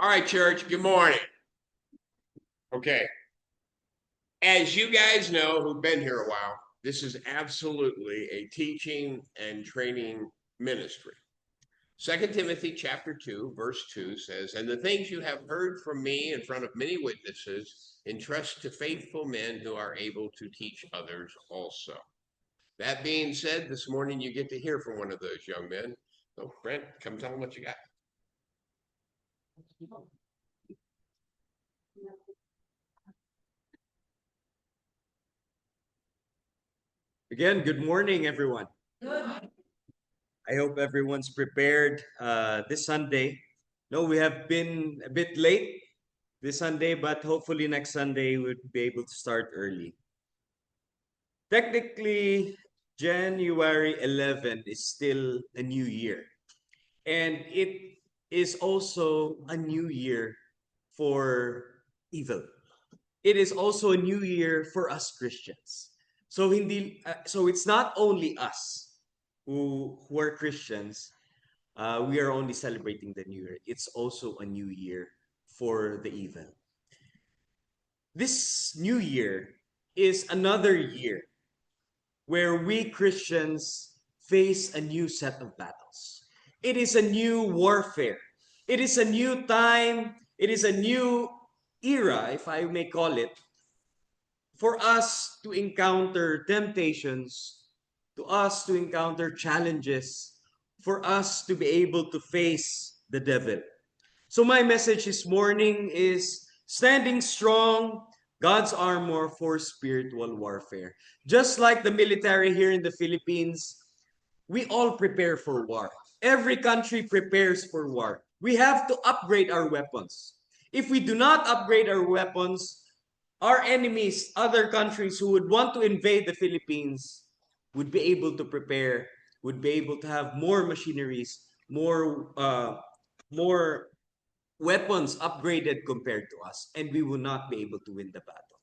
All right, church, good morning. Okay. As you guys know who've been here a while, this is absolutely a teaching and training ministry. 2 Timothy chapter 2, verse 2 says, "And the things you have heard from me in front of many witnesses, entrust to faithful men who are able to teach others also." That being said, this morning you get to hear from one of those young men. So, Brent, come tell them what you got. Again, good morning, everyone. I hope everyone's prepared this Sunday. No, we have been a bit late this Sunday, but hopefully next Sunday we'll be able to start early. Technically, January 11 is still a new year. And it is also a new year for evil. It is also a new year for us Christians. So it's not only us who are Christians. We are only celebrating the new year. It's also a new year for the evil. This new year is another year where we Christians face a new set of battles. It is a new warfare. It is a new time. It is a new era, if I may call it, for us to encounter temptations, to us to encounter challenges, for us to be able to face the devil. So my message this morning is standing strong, God's armor for spiritual warfare. Just like the military here in the Philippines, we all prepare for war. Every country prepares for war. We have to upgrade our weapons. If we do not upgrade our weapons, our enemies, other countries who would want to invade the Philippines, would be able to prepare, would be able to have more machineries, more weapons upgraded compared to us, and we will not be able to win the battle.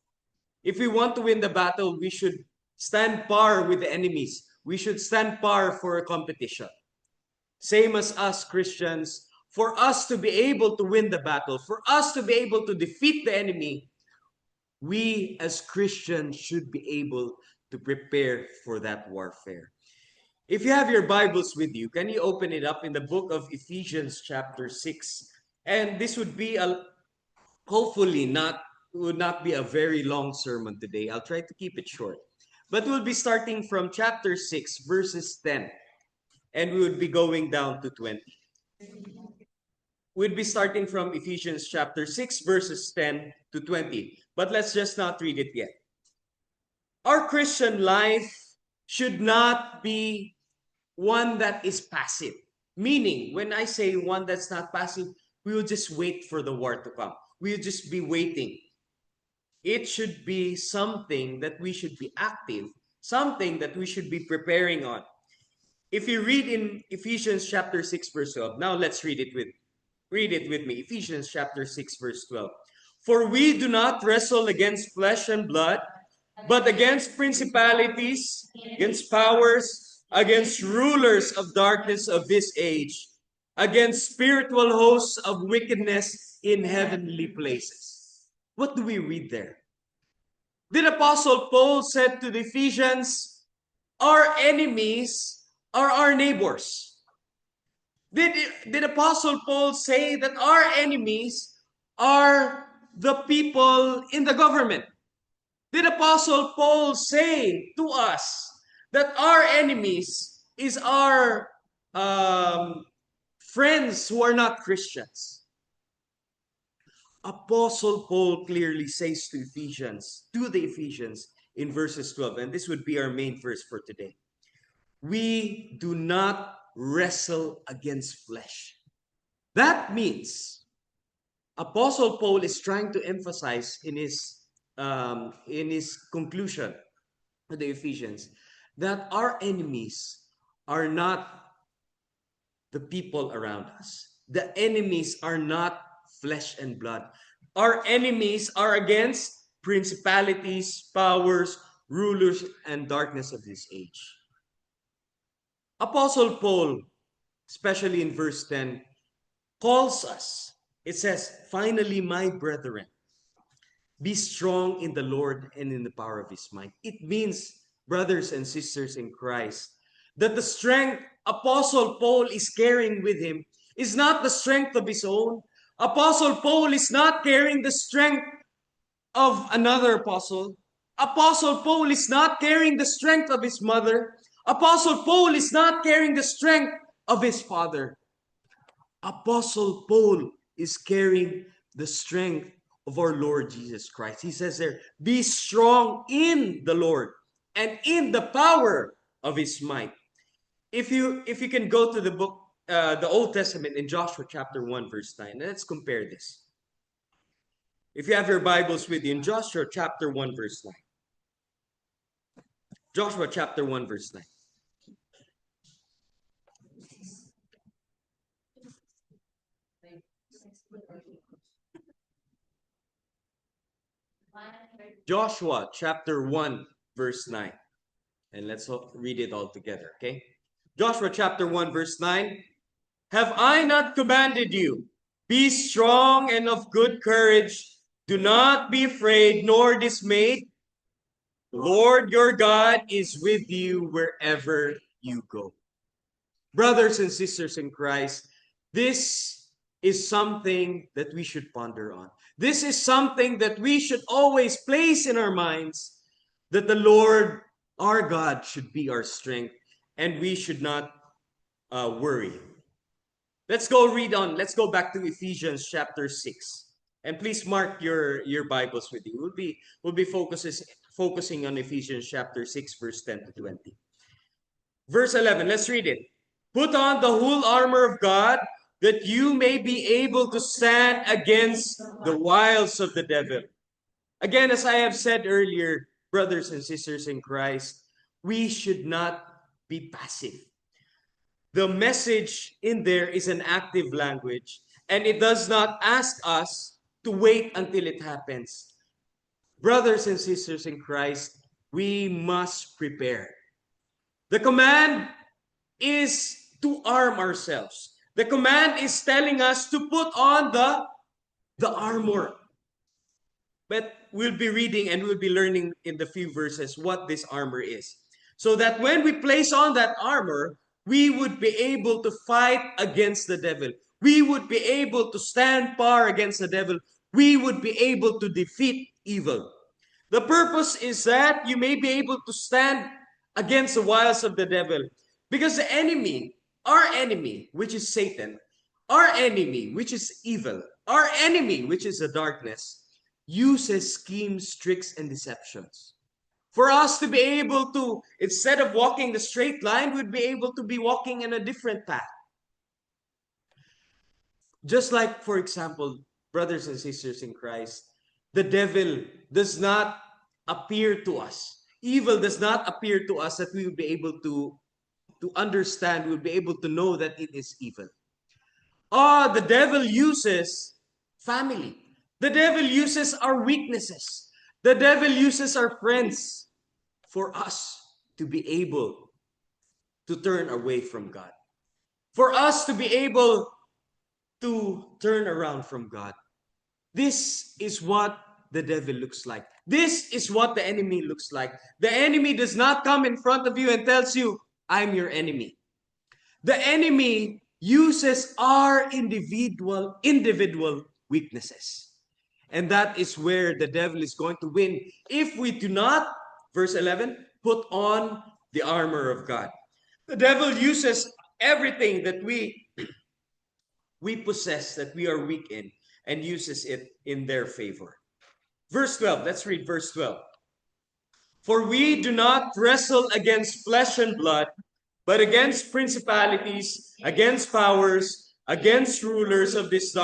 If we want to win the battle, we should stand par with the enemies. We should stand par for a competition. Same as us Christians, for us to be able to win the battle, for us to be able to defeat the enemy, we as Christians should be able to prepare for that warfare. If you have your Bibles with you, can you open it up in the book of Ephesians chapter 6? And this would be hopefully would not be a very long sermon today. I'll try to keep it short. But we'll be starting from chapter 6, verses 10, and we would be going down to 20. We'd be starting from Ephesians chapter 6, verses 10 to 20. But let's just not read it yet. Our Christian life should not be one that is passive. Meaning, when I say one that's not passive, we will just wait for the war to come. We'll just be waiting. It should be something that we should be active, something that we should be preparing on. If you read in Ephesians chapter 6, verse 12, now let's read it with me. Ephesians chapter 6, verse 12. "For we do not wrestle against flesh and blood, but against principalities, against powers, against rulers of darkness of this age, against spiritual hosts of wickedness in heavenly places." What do we read there? Did Apostle Paul said to the Ephesians, our enemies are our neighbors? Did Apostle Paul say that our enemies are the people in the government? Did Apostle Paul say to us that our enemies is our friends who are not Christians? Apostle Paul clearly says to the Ephesians in verses 12, and this would be our main verse for today. We do not wrestle against flesh. That means Apostle Paul is trying to emphasize in his conclusion to the Ephesians that our enemies are not the people around us. The enemies are not flesh and blood. Our enemies are against principalities, powers, rulers, and darkness of this age. Apostle Paul, especially in verse 10, calls us it says, finally, my brethren, be strong in the Lord and in the power of his might. It means, brothers and sisters in Christ, that the strength Apostle Paul is carrying with him is not the strength of his own. Apostle Paul is not carrying the strength of another apostle. Apostle Paul is not carrying the strength of his mother. Apostle Paul is not carrying the strength of his father. Apostle Paul is carrying the strength of our Lord Jesus Christ. He says there, be strong in the Lord and in the power of his might. If you can go to the book, the Old Testament in Joshua chapter 1 verse 9, let's compare this. If you have your Bibles with you in Joshua chapter 1 verse 9. Joshua chapter 1 verse 9. Joshua chapter 1 verse 9. And let's read it all together, okay? Joshua chapter 1 verse 9. Have I not commanded you? Be strong and of good courage. Do not be afraid nor dismayed. The Lord your God is with you wherever you go. Brothers and sisters in Christ, this is something that we should ponder on. This is something that we should always place in our minds, that the Lord, our God, should be our strength, and we should not worry. Let's go read on. Let's go back to Ephesians chapter 6. And please mark your Bibles with you. We'll be focusing on Ephesians chapter 6, verse 10 to 20. Verse 11, let's read it. Put on the whole armor of God, that you may be able to stand against the wiles of the devil. Again, as I have said earlier, brothers and sisters in Christ, we should not be passive. The message in there is an active language, and it does not ask us to wait until it happens. Brothers and sisters in Christ, we must prepare. The command is to arm ourselves. The command is telling us to put on the armor. But we'll be reading and we'll be learning in the few verses what this armor is. So that when we place on that armor, we would be able to fight against the devil. We would be able to stand par against the devil. We would be able to defeat evil. The purpose is that you may be able to stand against the wiles of the devil. Because the enemy, our enemy, which is Satan, our enemy, which is evil, our enemy, which is the darkness, uses schemes, tricks, and deceptions. For us to be able to, instead of walking the straight line, we'd be able to be walking in a different path. Just like, for example, brothers and sisters in Christ, the devil does not appear to us. Evil does not appear to us that we will be able to understand, we'll be able to know that it is evil. The devil uses family. The devil uses our weaknesses. The devil uses our friends for us to be able to turn away from God. For us to be able to turn around from God. This is what the devil looks like. This is what the enemy looks like. The enemy does not come in front of you and tells you, I'm your enemy. The enemy uses our individual weaknesses. And that is where the devil is going to win if we do not, verse 11, put on the armor of God. The devil uses everything that we possess, that we are weak in, and uses it in their favor. Verse 12, let's read verse 12. For we do not wrestle against flesh and blood, but against principalities, against powers, against rulers of this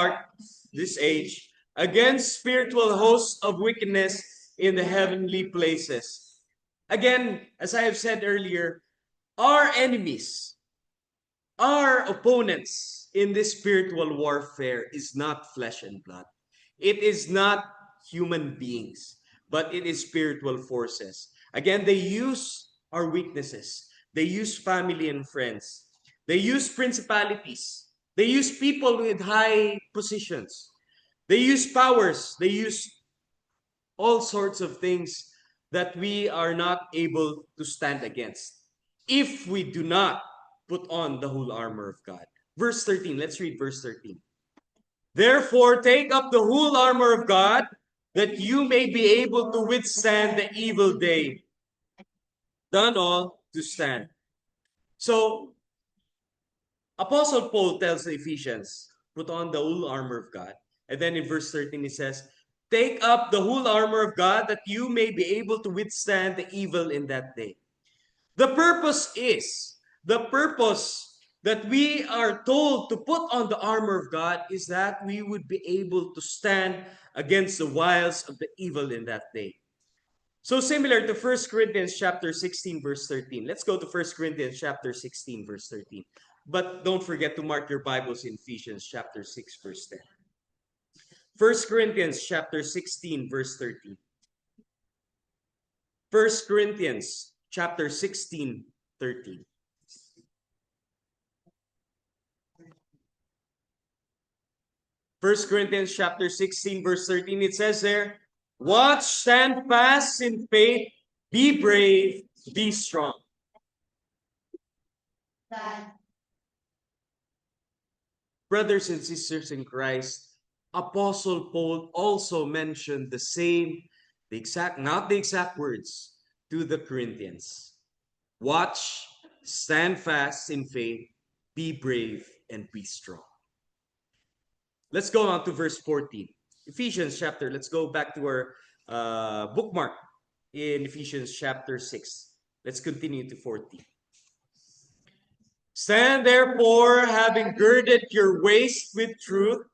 age, against spiritual hosts of wickedness in the heavenly places. Again, as I have said earlier, our enemies, our opponents in this spiritual warfare is not flesh and blood. It is not human beings, but it is spiritual forces. Again, they use our weaknesses. They use family and friends. They use principalities. They use people with high positions. They use powers. They use all sorts of things that we are not able to stand against if we do not put on the whole armor of God. Verse 13, let's read verse 13. Therefore, take up the whole armor of God, that you may be able to withstand the evil day. Done all to stand. So, Apostle Paul tells the Ephesians, put on the whole armor of God. And then in verse 13 he says, take up the whole armor of God that you may be able to withstand the evil in that day. The purpose that we are told to put on the armor of God is that we would be able to stand against the wiles of the evil in that day. So similar to 1 Corinthians chapter 16 verse 13. Let's go to 1 Corinthians chapter 16 verse 13. But don't forget to mark your Bibles in Ephesians chapter 6 verse 10. 1 Corinthians chapter 16 verse 13. 1 Corinthians chapter 16, 13. First Corinthians chapter 16 verse 13, it says there, watch, stand fast in faith, be brave, be strong. Brothers and sisters in Christ, Apostle Paul also mentioned not the exact words to the Corinthians. Watch, stand fast in faith, be brave, and be strong. Let's go on to verse 14. Ephesians chapter, let's go back to our bookmark in Ephesians chapter 6. Let's continue to 14. Stand therefore, having girded your waist with truth.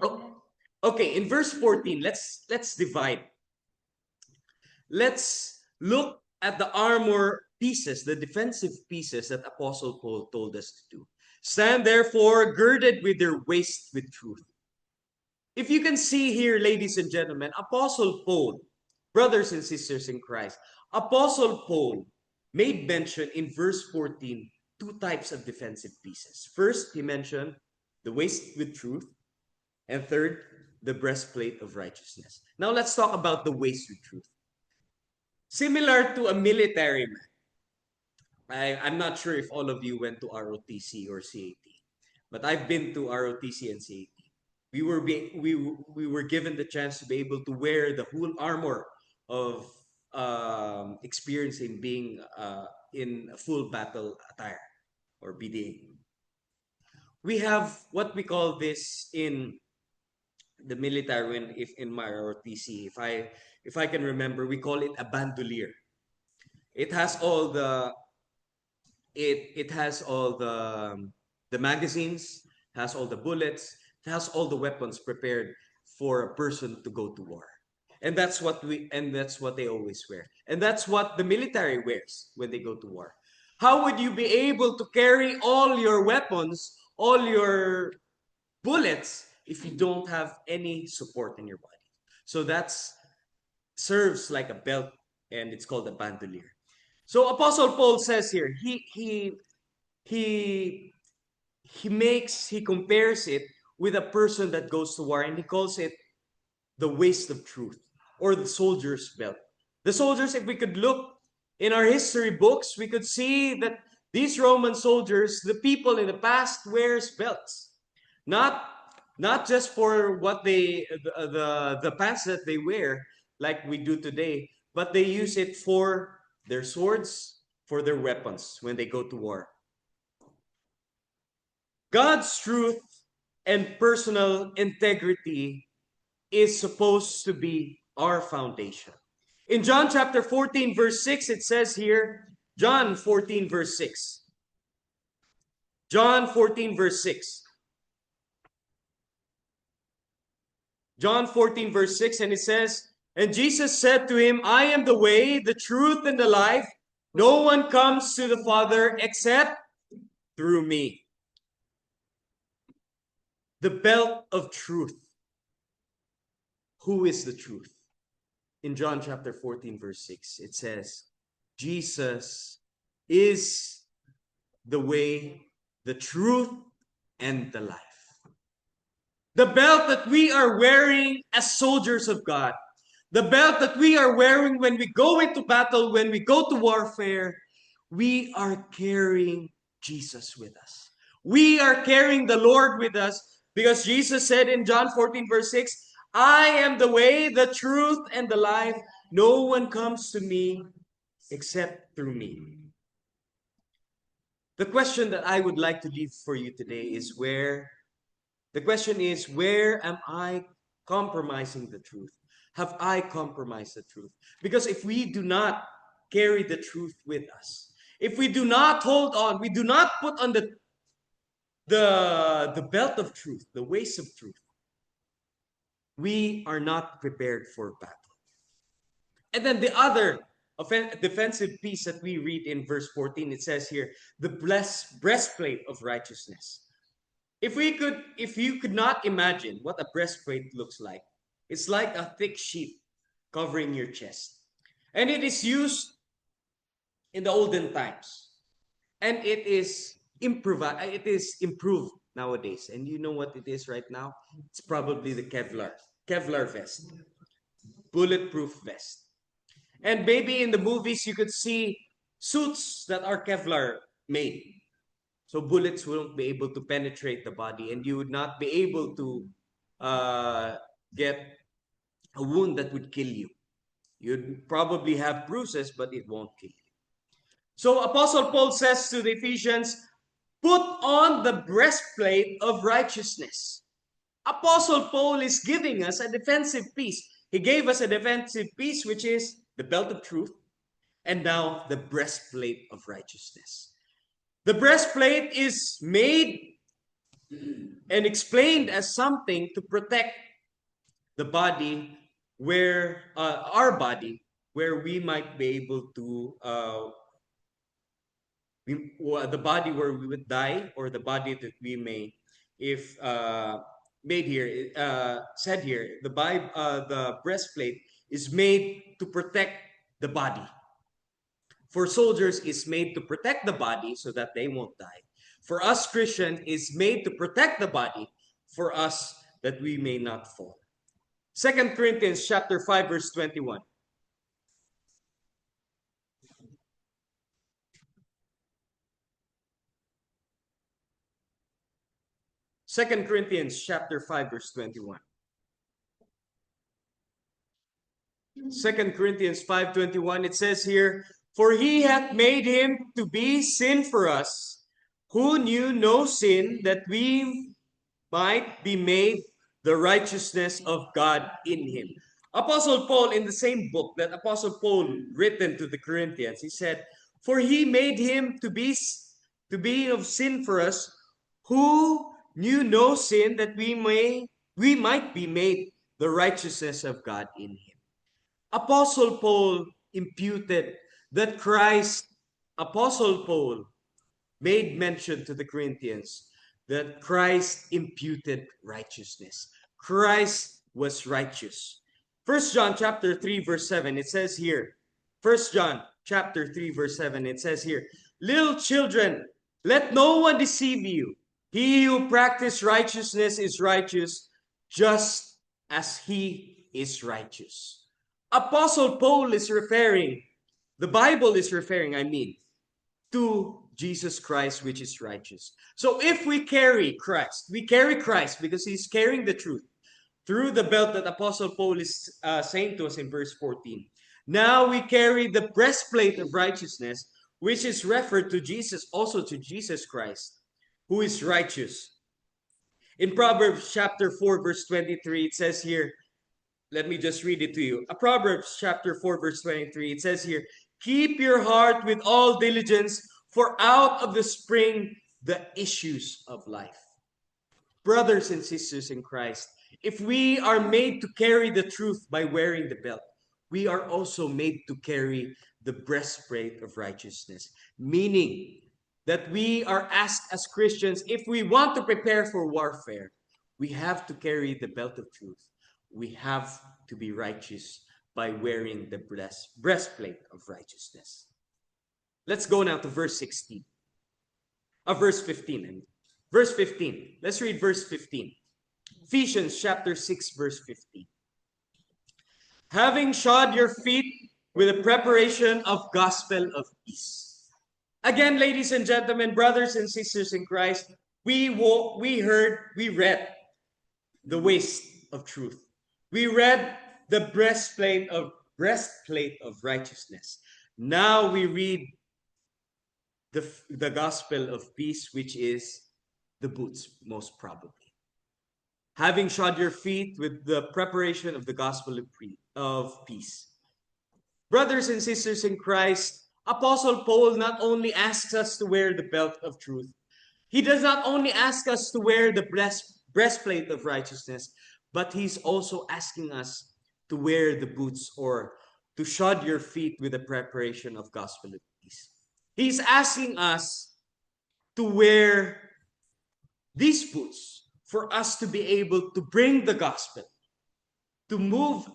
Oh, okay, in verse 14, let's divide. Let's look at the armor pieces, the defensive pieces that Apostle Paul told us to do. Stand therefore, girded with your waist with truth. If you can see here, ladies and gentlemen, Apostle Paul, brothers and sisters in Christ, Apostle Paul made mention in verse 14 two types of defensive pieces. First, he mentioned the waist with truth, and third, the breastplate of righteousness. Now let's talk about the waist with truth. Similar to a military man, I'm not sure if all of you went to ROTC or CAT, but I've been to ROTC and CAT. We were given the chance to be able to wear the whole armor of experiencing being in a full battle attire or BDA. We have what we call this in the military, if in my ROTC, if I can remember, we call it a bandolier. It has all the the magazines, has all the bullets, has all the weapons prepared for a person to go to war. And that's what they always wear. And that's what the military wears when they go to war. How would you be able to carry all your weapons, all your bullets, if you don't have any support in your body? So that's serves like a belt, and it's called a bandolier. So Apostle Paul says here, he compares it with a person that goes to war, and he calls it the waist of truth, or the soldier's belt. The soldiers, if we could look in our history books, we could see that these Roman soldiers, the people in the past, wears belts. Not just for what the pants that they wear like we do today, but they use it for their swords, for their weapons when they go to war. God's truth and personal integrity is supposed to be our foundation. In John chapter 14 verse 6, it says here, John 14 verse 6. John 14 verse 6. John 14 verse 6, and it says, and Jesus said to him, I am the way, the truth, and the life. No one comes to the Father except through me. The belt of truth. Who is the truth? In John chapter 14 verse 6, it says, Jesus is the way, the truth, and the life. The belt that we are wearing as soldiers of God, the belt that we are wearing when we go into battle, when we go to warfare, we are carrying Jesus with us. We are carrying the Lord with us because Jesus said in John 14, verse 6, I am the way, the truth, and the life. No one comes to me except through me. The question that I would like to leave for you today is where am I compromising the truth? Have I compromised the truth? Because if we do not carry the truth with us, if we do not hold on, we do not put on the belt of truth, the waist of truth, we are not prepared for battle. And then the other defensive piece that we read in verse 14, it says here, the breastplate of righteousness. If you could not imagine what a breastplate looks like, it's like a thick sheet covering your chest. And it is used in the olden times. And it is improved nowadays. And you know what it is right now? It's probably the Kevlar vest, bulletproof vest. And maybe in the movies you could see suits that are Kevlar made. So bullets won't be able to penetrate the body, and you would not be able to get a wound that would kill you. You'd probably have bruises, but it won't kill you. So Apostle Paul says to the Ephesians, put on the breastplate of righteousness. Apostle Paul is giving us a defensive piece. He gave us a defensive piece, which is the belt of truth, and now the breastplate of righteousness. The breastplate is made and explained as something to protect the body where our body, where we might be able to the body where we would die, or the body that we may, if made here, said here, the breastplate is made to protect the body. For soldiers, it's made to protect the body so that they won't die. For us Christians, it's made to protect the body for us that we may not fall. 2 Corinthians chapter 5, verse 21. 2 Corinthians chapter 5, verse 21. 2 Corinthians 5:21, it says here, for he hath made him to be sin for us, who knew no sin, that we might be made the righteousness of God in him. Apostle Paul, in the same book that Apostle Paul written to the Corinthians, he said, for he made him to be of sin for us, who knew no sin, that we might be made the righteousness of God in him. Apostle Paul imputed that Apostle Paul made mention to the Corinthians that Christ imputed righteousness. Christ was righteous. 1 John chapter 3, verse 7, it says here, 1 John chapter 3, verse 7, it says here, little children, let no one deceive you. He who practices righteousness is righteous, just as he is righteous. Apostle Paul is referring, the Bible is referring, to Jesus Christ, which is righteous. So if we carry Christ because he's carrying the truth through the belt that Apostle Paul is saying to us in verse 14. Now we carry the breastplate of righteousness, which is referred to Jesus, also to Jesus Christ, who is righteous. In Proverbs chapter 4, verse 23, it says here, let me just read it to you. Proverbs chapter 4, verse 23, it says here, keep your heart with all diligence, for out of the spring the issues of life. Brothers and sisters in Christ, if we are made to carry the truth by wearing the belt, we are also made to carry the breastplate of righteousness, meaning that we are asked as Christians, if we want to prepare for warfare, we have to carry the belt of truth. We have to be righteous by wearing the breastplate of righteousness. Let's go now to verse 15. Verse 15. Let's read verse 15. Ephesians chapter 6, verse 15. Having shod your feet with the preparation of gospel of peace. Again, ladies and gentlemen, brothers and sisters in Christ, we read the waist of truth. We read the breastplate of righteousness. Now we read the gospel of peace, which is the boots, most probably. Having shod your feet with the preparation of the gospel of peace. Brothers and sisters in Christ, Apostle Paul not only asks us to wear the belt of truth, he does not only ask us to wear the breastplate of righteousness, but he's also asking us to wear the boots, or to shod your feet with the preparation of gospel of peace. He's asking us to wear these boots for us to be able to bring the gospel, to move,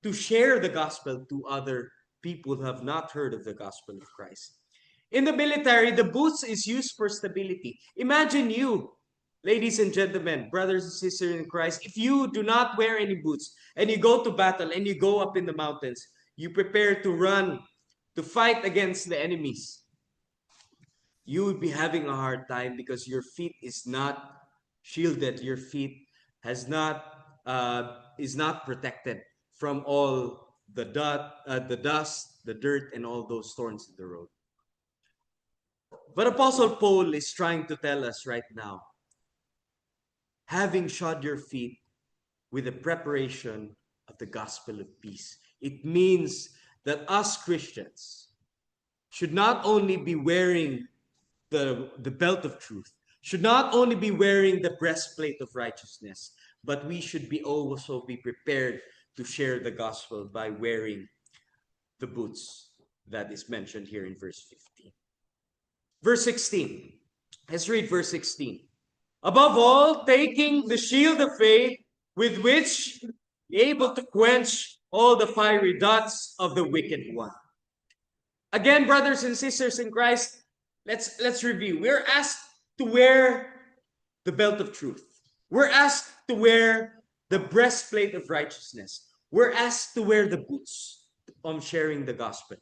to share the gospel to other people who have not heard of the gospel of Christ. In the military, the boots is used for stability. Imagine you, ladies and gentlemen, brothers and sisters in Christ, if you do not wear any boots and you go to battle and you go up in the mountains, you prepare to run, to fight against the enemies, you would be having a hard time because your feet is not shielded. Your feet is not protected from all the dust, the dirt, and all those thorns in the road. But Apostle Paul is trying to tell us right now, having shod your feet with the preparation of the gospel of peace. It means that us Christians should not only be wearing the belt of truth, should not only be wearing the breastplate of righteousness, but we should also be prepared to share the gospel by wearing the boots that is mentioned here in verse 15. Verse 16. Let's read verse 16. Above all, taking the shield of faith, with which you're able to quench all the fiery darts of the wicked one. Again, brothers and sisters in Christ, let's review. We're asked to wear the belt of truth. We're asked to wear the breastplate of righteousness. We're asked to wear the boots on sharing the gospel.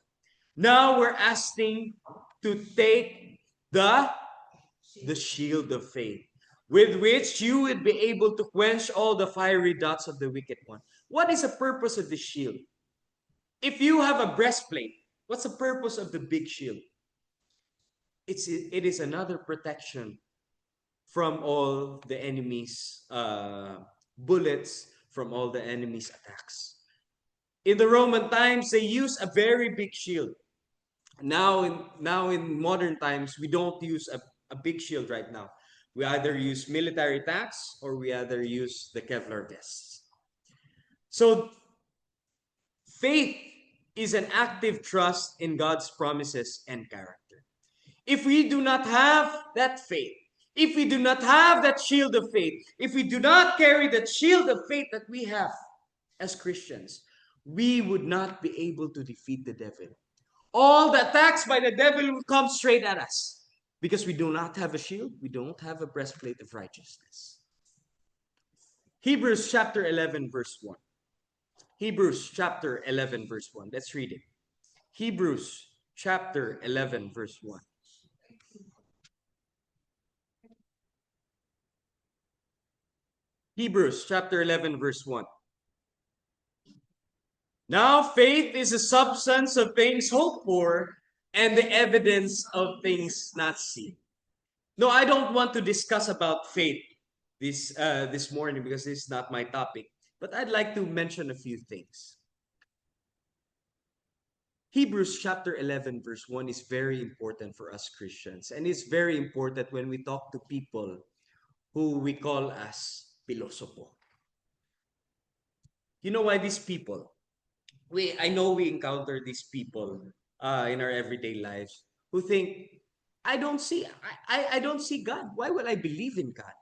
Now we're asking to take the shield of faith, with which you would be able to quench all the fiery darts of the wicked one. What is the purpose of the shield? If you have a breastplate, what's the purpose of the big shield? It is another protection from all the enemy's bullets, from all the enemy's attacks. In the Roman times, they used a very big shield. Now in modern times, we don't use a big shield right now. We either use military tanks or we either use the Kevlar vests. So faith is an active trust in God's promises and character. If we do not have that faith, if we do not have that shield of faith, if we do not carry that shield of faith that we have as Christians, we would not be able to defeat the devil. All the attacks by the devil will come straight at us because we do not have a shield, we don't have a breastplate of righteousness. Hebrews chapter 11 verse 1. Hebrews chapter 11 verse 1. Let's read it. Hebrews chapter 11 verse 1. Hebrews chapter 11 verse 1. Now faith is the substance of things hoped for and the evidence of things not seen. No, I don't want to discuss about faith this morning because this is not my topic. But I'd like to mention a few things. Hebrews chapter 11 verse 1 is very important for us Christians. And it's very important when we talk to people who we call as pilosopo. You know why these people? I know we encounter these people in our everyday lives who think, I don't see God. Why will I believe in God?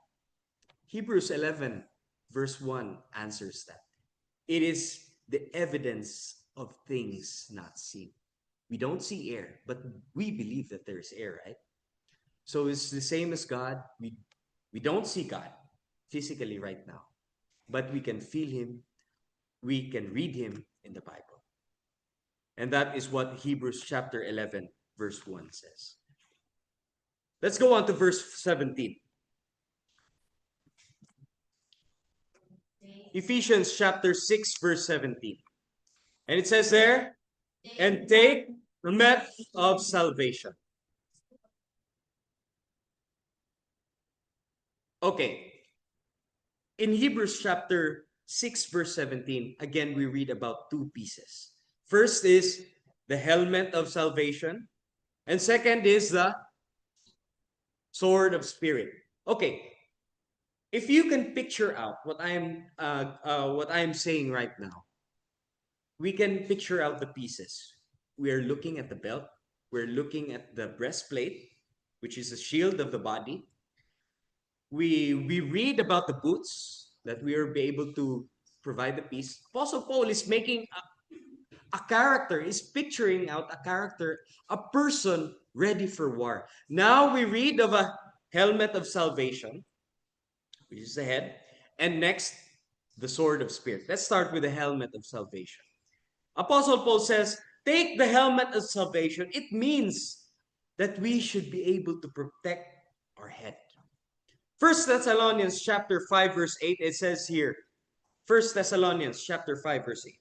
Hebrews 11 verse 1 answers that. It is the evidence of things not seen. We don't see air, but we believe that there's air, right? So it's the same as God. We don't see God physically right now, but we can feel Him, we can read Him in the Bible. And that is what Hebrews chapter 11, verse 1 says. Let's go on to verse 17. Ephesians chapter 6, verse 17. And it says there, and take the helmet of salvation. Okay. In Hebrews chapter 6, verse 17, again, we read about two pieces. First is the helmet of salvation, and second is the sword of spirit. Okay. If you can picture out what I am saying right now, we can picture out the pieces. We are looking at the belt. We're looking at the breastplate, which is the shield of the body. We read about the boots that we will be able to provide the peace. Apostle Paul is making a character, is picturing out a character, a person ready for war. Now we read of a helmet of salvation, which is the head, and next, the sword of spirit. Let's start with the helmet of salvation. Apostle Paul says, take the helmet of salvation. It means that we should be able to protect our head. 1 Thessalonians chapter 5, verse 8, it says here, 1 Thessalonians chapter 5, verse 8.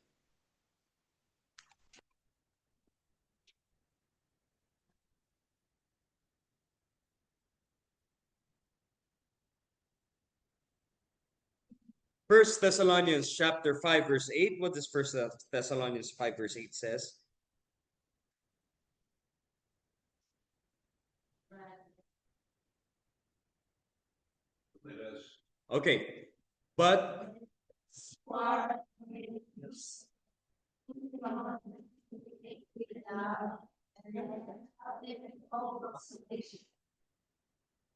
First Thessalonians chapter 5, verse 8. What does First Thessalonians 5, verse 8 says? Okay. But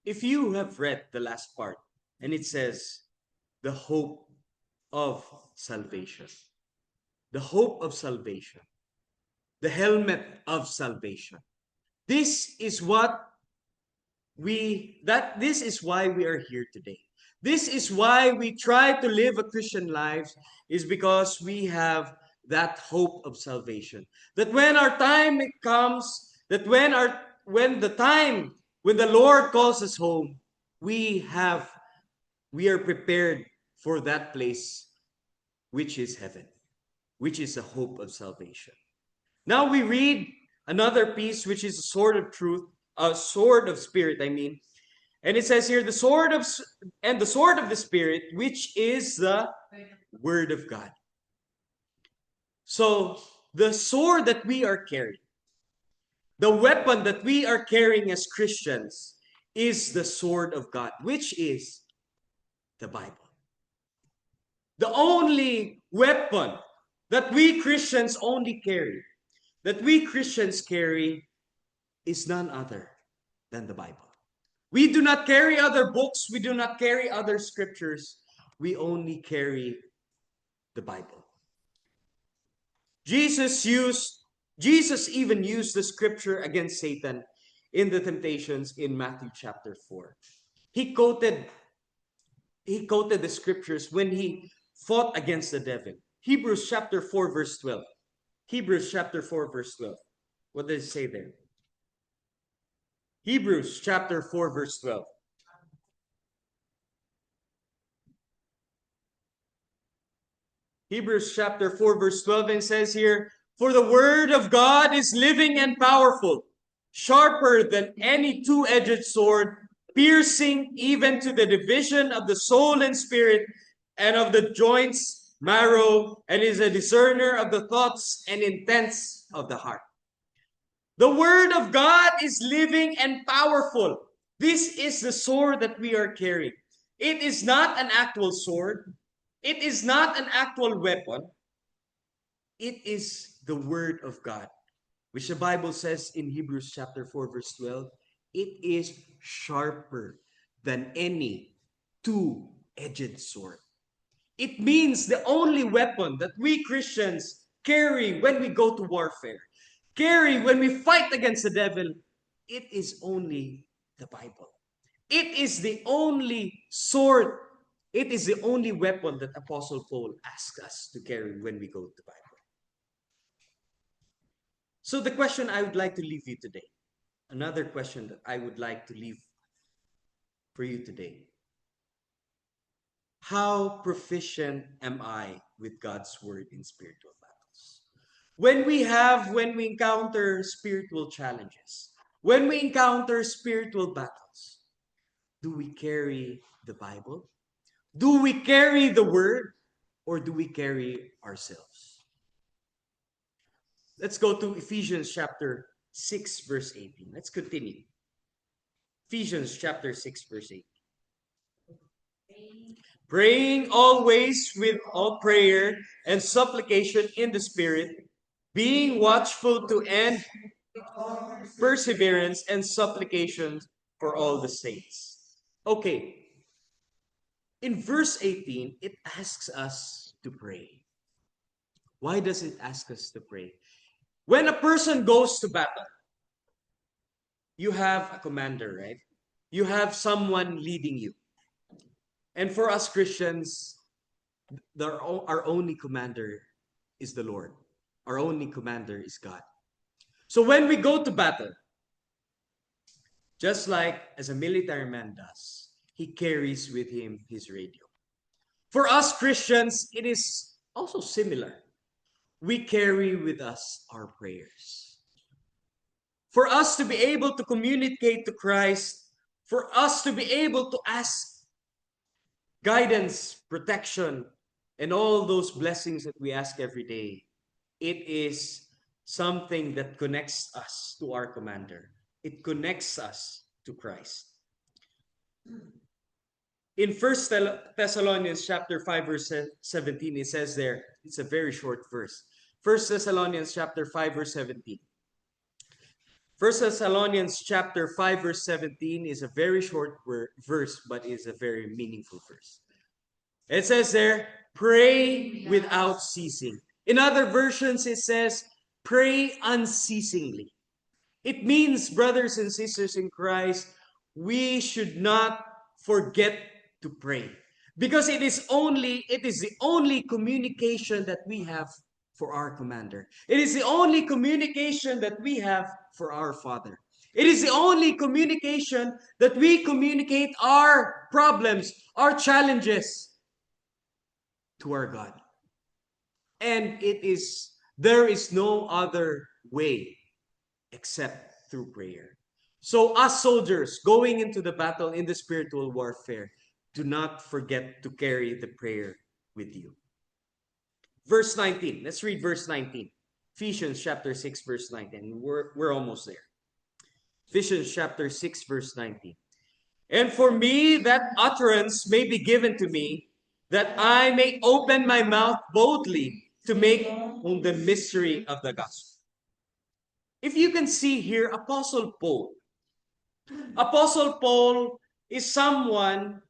if you have read the last part, and it says, the hope of salvation, the hope of salvation, the helmet of salvation. This is what this is why we are here today. This is why we try to live a Christian life, is because we have that hope of salvation. That when our time comes, that when the Lord calls us home, we are prepared for that place, which is heaven, which is the hope of salvation. Now we read another piece, which is a sword of truth, a sword of spirit, I mean. And it says here, the sword of the spirit, which is the word of God. So the sword that we are carrying, the weapon that we are carrying as Christians, is the sword of God, which is the Bible. The only weapon that we Christians carry is none other than the Bible. We do not carry other books. We do not carry other scriptures. We only carry the Bible. Jesus even used the scripture against Satan in the temptations in Matthew chapter 4. He quoted the scriptures when he fought against the devil. Hebrews chapter 4, verse 12. Hebrews chapter 4, verse 12. What does it say there? Hebrews chapter 4, verse 12. Hebrews chapter 4, verse 12, and says here, for the word of God is living and powerful, sharper than any two-edged sword, piercing even to the division of the soul and spirit, and of the joints, marrow, and is a discerner of the thoughts and intents of the heart. The word of God is living and powerful. This is the sword that we are carrying. It is not an actual sword. It is not an actual weapon. It is the word of God, which the Bible says in Hebrews chapter 4, verse 12, it is sharper than any two-edged sword. It means the only weapon that we Christians carry when we go to warfare, carry when we fight against the devil, it is only the Bible. It is the only sword, it is the only weapon that Apostle Paul asks us to carry when we go to the Bible. So the question I would like to leave you today, another question that I would like to leave for you today. How proficient am I with God's word in spiritual battles? When we encounter spiritual challenges, when we encounter spiritual battles, do we carry the Bible? Do we carry the word? Or do we carry ourselves? Let's go to Ephesians chapter 6, verse 18. Let's continue. Ephesians chapter 6, verse 18. Praying always with all prayer and supplication in the Spirit, being watchful to end perseverance and supplication for all the saints. Okay, in verse 18, it asks us to pray. Why does it ask us to pray? When a person goes to battle, you have a commander, right? You have someone leading you. And for us Christians, our only commander is the Lord. Our only commander is God. So when we go to battle, just like as a military man does, he carries with him his radio. For us Christians, it is also similar. We carry with us our prayers. For us to be able to communicate to Christ, for us to be able to ask guidance, protection, and all those blessings that we ask every day, it is something that connects us to our commander. It connects us to Christ. In 1 Thessalonians chapter 5, verse 17, it says there, it's a very short verse. 1 Thessalonians chapter 5, verse 17. 1 Thessalonians chapter 5, verse 17 is a very short verse, but is a very meaningful verse. It says there, pray without ceasing. In other versions, it says, pray unceasingly. It means, brothers and sisters in Christ, we should not forget to pray. Because it is the only communication that we have for our commander. It is the only communication that we have for our Father. It is the only communication that we communicate our problems, our challenges to our God. And there is no other way except through prayer. So us soldiers going into the battle in the spiritual warfare, do not forget to carry the prayer with you. Verse 19. Let's read verse 19. Ephesians chapter 6, verse 19. We're almost there. Ephesians chapter 6, verse 19. And for me that utterance may be given to me, that I may open my mouth boldly to make known the mystery of the gospel. If you can see here, Apostle Paul is someone,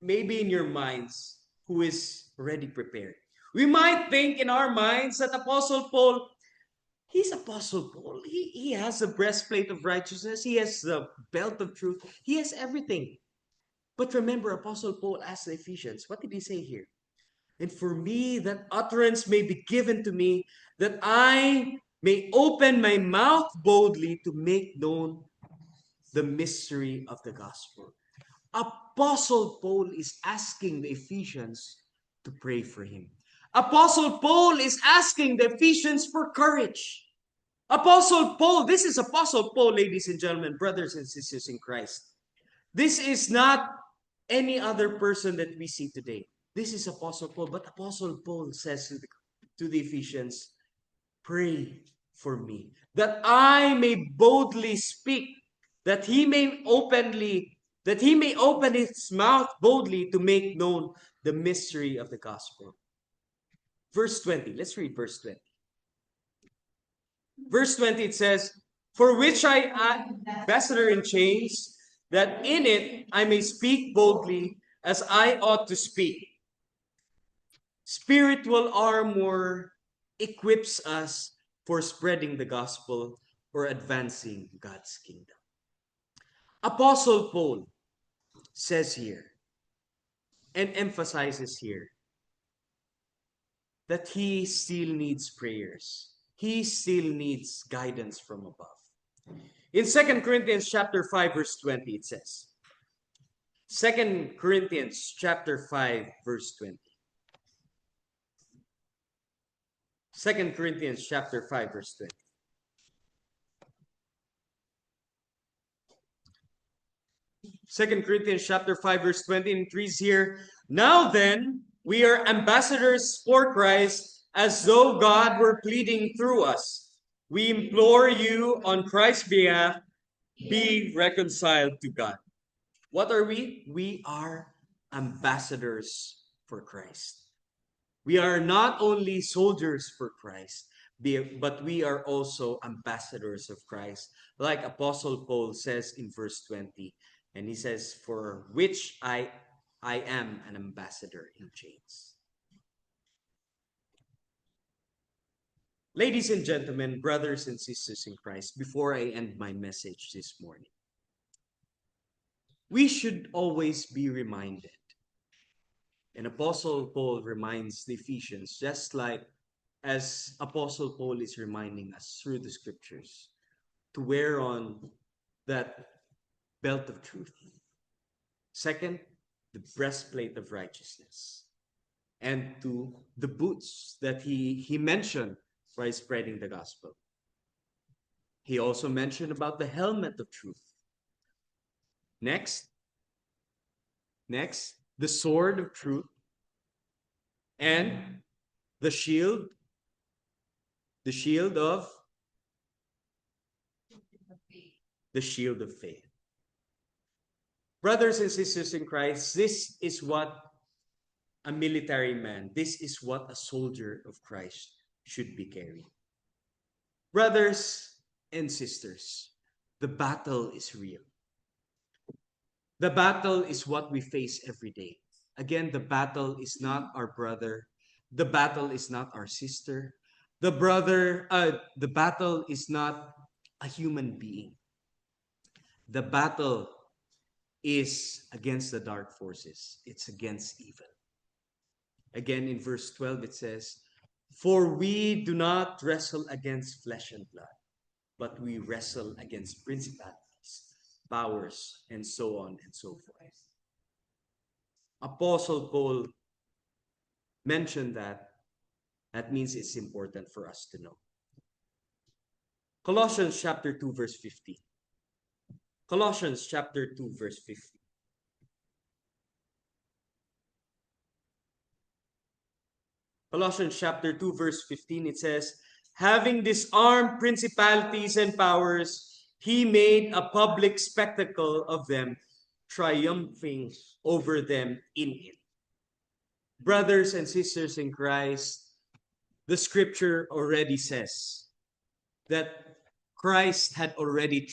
maybe in your minds, who is already prepared. We might think in our minds that Apostle Paul, he's Apostle Paul. He has the breastplate of righteousness. He has the belt of truth. He has everything. But remember, Apostle Paul asked the Ephesians, what did he say here? And for me, that utterance may be given to me, that I may open my mouth boldly to make known the mystery of the gospel. Apostle Paul is asking the Ephesians to pray for him. Apostle Paul is asking the Ephesians for courage. Apostle Paul, this is Apostle Paul, ladies and gentlemen, brothers and sisters in Christ. This is not any other person that we see today. This is Apostle Paul, but Apostle Paul says to the Ephesians, pray for me, that I may boldly speak, that he may open his mouth boldly to make known the mystery of the gospel. Verse 20, let's read verse 20. Verse 20, it says, for which I am ambassador in chains, that in it I may speak boldly as I ought to speak. Spiritual armor equips us for spreading the gospel or advancing God's kingdom. Apostle Paul says here and emphasizes here that he still needs prayers. He still needs guidance from above. In 2 Corinthians chapter 5 verse 20 it says, 2 Corinthians chapter 5 verse 20. 2 Corinthians chapter 5 verse 20. Second Corinthians chapter 5 verse 20 and 3 is here. Now then, we are ambassadors for Christ, as though God were pleading through us. We implore you on Christ's behalf, be reconciled to God. What are we? We are ambassadors for Christ. We are not only soldiers for Christ, but we are also ambassadors of Christ. Like Apostle Paul says in verse 20, and he says, for which I am an ambassador in chains. Ladies and gentlemen, brothers and sisters in Christ, before I end my message this morning, we should always be reminded. And Apostle Paul reminds the Ephesians, just like as Apostle Paul is reminding us through the scriptures, to wear on that belt of truth. Second, the breastplate of righteousness. And to the boots that he mentioned by spreading the gospel. He also mentioned about the helmet of truth. Next, the sword of truth, and the shield of faith. Brothers and sisters in Christ, this is what a military man, this is what a soldier of Christ should be carrying. Brothers and sisters, the battle is real. The battle is what we face every day. Again, the battle is not our brother. The battle is not our sister. The battle is not a human being. The battle is against the dark forces. It's against evil. Again, in verse 12, it says, for we do not wrestle against flesh and blood, but we wrestle against principalities, powers, and so on and so forth. Apostle Paul mentioned that. That means it's important for us to know. Colossians chapter 2 verse 15. Colossians chapter 2 verse 15. Colossians chapter 2 verse 15, it says, having disarmed principalities and powers, he made a public spectacle of them, triumphing over them in it. Brothers and sisters in Christ, the scripture already says that Christ had already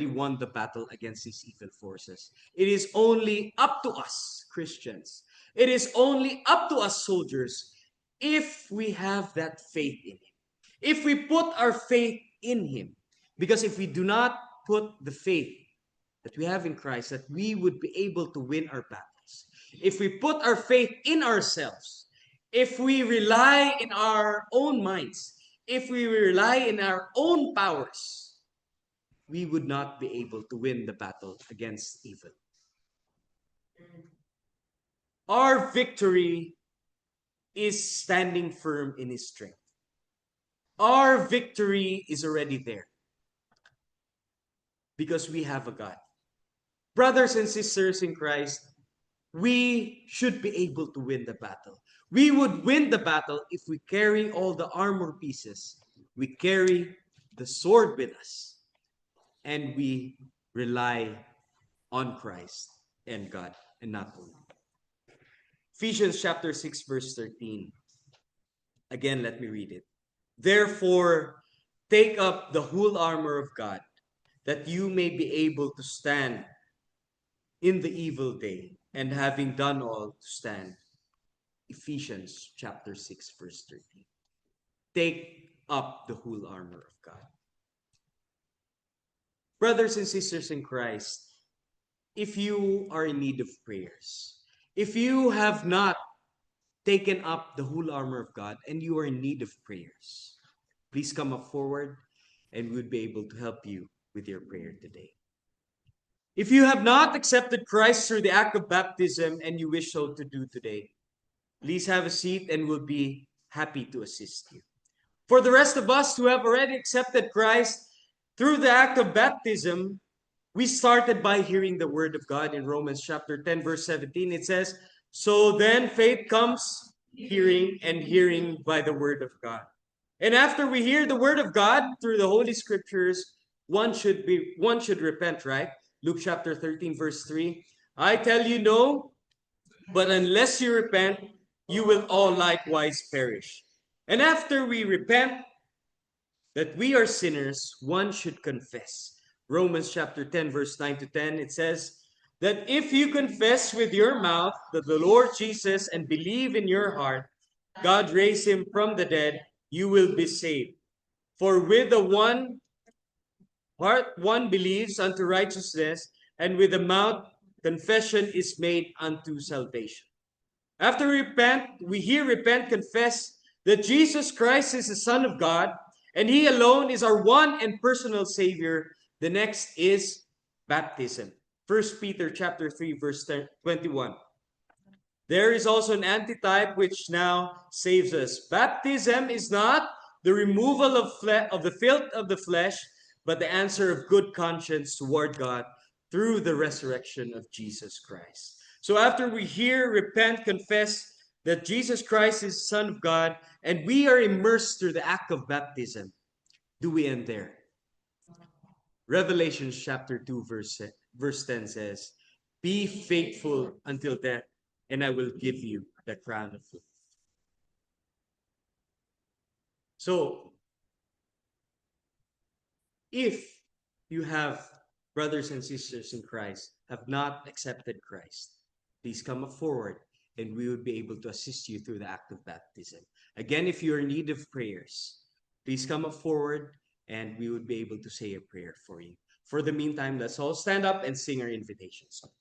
won the battle against these evil forces. It is only up to us, Christians. It is only up to us, soldiers, if we have that faith in him. If we put our faith in him. Because if we do not put the faith that we have in Christ, that we would be able to win our battles. If we put our faith in ourselves, if we rely in our own minds, if we rely in our own powers, we would not be able to win the battle against evil. Our victory is standing firm in his strength. Our victory is already there because we have a God. Brothers and sisters in Christ, we should be able to win the battle. We would win the battle if we carry all the armor pieces. We carry the sword with us. And we rely on Christ and God and not only. Ephesians chapter 6 verse 13. Again, let me read it. Therefore, take up the whole armor of God, that you may be able to stand in the evil day, and having done all, to stand. Ephesians chapter 6 verse 13. Take up the whole armor of God. Brothers and sisters in Christ, if you are in need of prayers, if you have not taken up the whole armor of God and you are in need of prayers, please come up forward and we'll be able to help you with your prayer today. If you have not accepted Christ through the act of baptism and you wish so to do today, please have a seat and we'll be happy to assist you. For the rest of us who have already accepted Christ through the act of baptism, we started by hearing the word of God in Romans chapter 10, verse 17. It says, "So then faith comes hearing, and hearing by the word of God." And after we hear the word of God through the Holy Scriptures, one should repent, right? Luke chapter 13, verse 3. "I tell you no, but unless you repent, you will all likewise perish." And after we repent that we are sinners, one should confess. Romans chapter 10, verse 9 to 10, it says that if you confess with your mouth that the Lord Jesus and believe in your heart God raised him from the dead, you will be saved. For with the one heart one believes unto righteousness, and with the mouth confession is made unto salvation. After we repent, confess that Jesus Christ is the Son of God, and He alone is our one and personal Savior. The next is baptism. 1 Peter chapter 3, verse 21. There is also an antitype which now saves us. Baptism is not the removal of the filth of the flesh, but the answer of good conscience toward God through the resurrection of Jesus Christ. So after we hear, repent, confess that Jesus Christ is the Son of God, and we are immersed through the act of baptism, do we end there? Revelation chapter 2, verse 10 says, "Be faithful until death, and I will give you the crown of life." So, if you have brothers and sisters in Christ have not accepted Christ, please come forward and we will be able to assist you through the act of baptism. Again, if you're in need of prayers, please come forward and we would be able to say a prayer for you. For the meantime, let's all stand up and sing our invitation song.